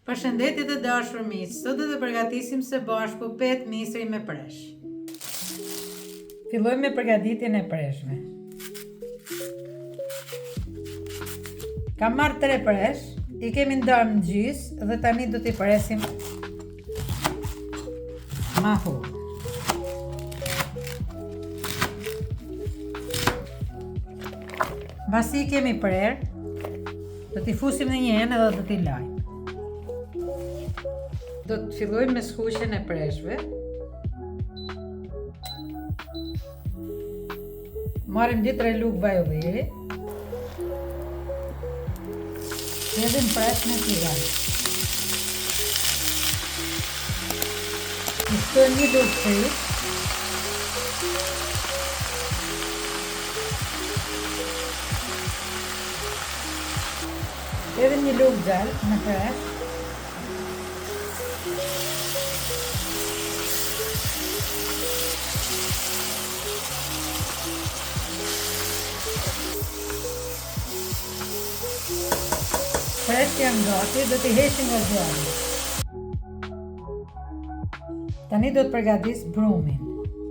Përshëndetje të dashur miq, sot do të përgatisim së bashku petë misri me presh. Fillojmë me përgatitjen e preshme. Kam marrë 3 presh, i kemi ndarë në gjysë dhe tani do t'i presim ma hull. Mbasi i kemi prerë, do t'i fusim në një enë dhe do t'i lajmë. Do të fillojmë me skuqjen e preshve. Marrim 2-3 lugë vaj ulliri. Hedhim presh me tillaj. I shtojmë një lugë frik. Hedhim një lugë gjallë në presh. Presh janë gati, do t'i heqim nga zjarri. Tani do të përgatis brumin.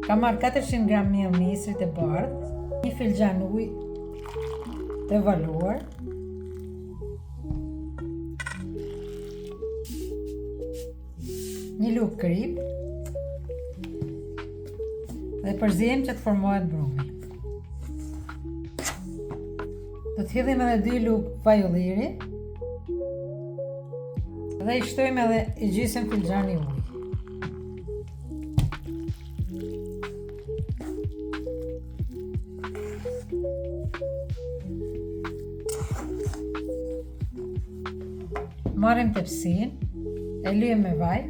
Kam marrë 400 gram miell misri të bardhë, 1 filxhan ujë të valuar, një lugë krip dhe përziejmë që të formohet brumi. Do të hedhim edhe 2 lugë vaj ulliri dhe i shtojmë edhe i gjysmë filxhani ujë. Marrim tepsinë, e lyejmë me vaj.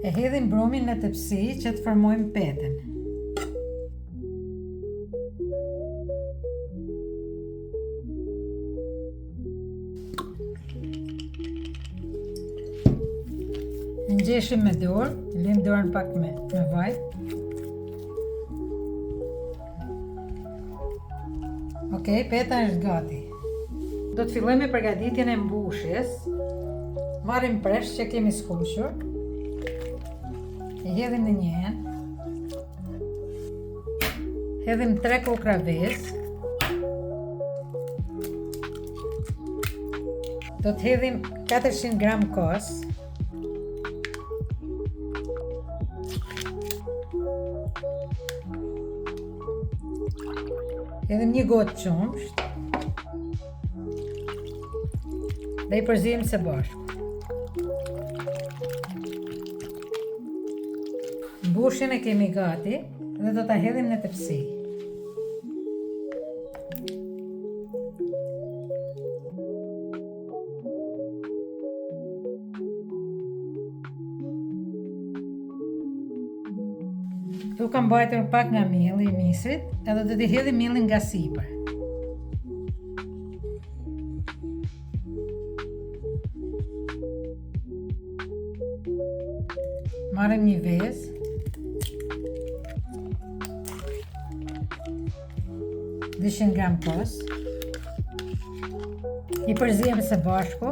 E hedhim brumin në tepsi që të formojmë petën. Ngjeshim me dorë, lëmë dorën pak me vaj. Okej, peta është gati. Do të fillojmë me përgatitjen e mbushjes. Marrim presh që kemi skuqur. I hedhim në një enë. Hedhim 3 kokra vezë. Do të hedhim 400 gram kos. Hedhim një gotë qumsht dhe i përziejmë së bashku. Mbushjen e kemi gati dhe do ta hedhim në tepsi. Tu kam mbajtur pak nga mielli i misrit, edhe do t'i hedhim miellin nga sipër. Marrim një vezë. Dishën gram kos. I përziejmë së bashku.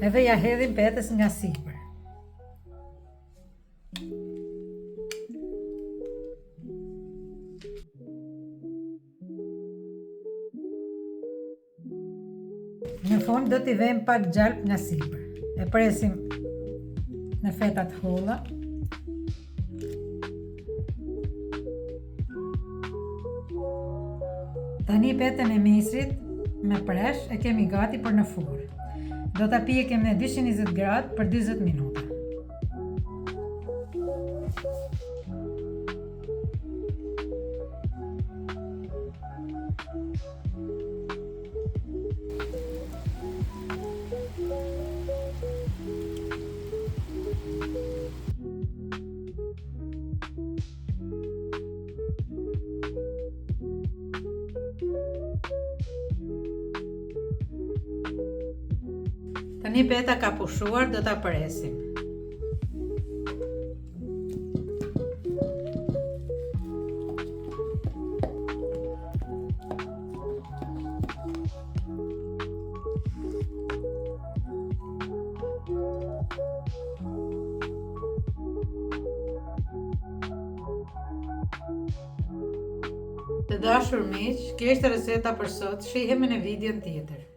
Edhe ja hedhim petës nga sipër. Në fund do t'i vëmë pak gjalp nga sipër. E presim në fetat holla. Tani petën e misrit me presh e kemi gati për në furrë. Do ta pjekim në 220 gradë për 40 minuta. Tani peta ka pushuar, do ta presim. Të dashur miq, kjo është reseta për sot, shihemi në videon tjetër.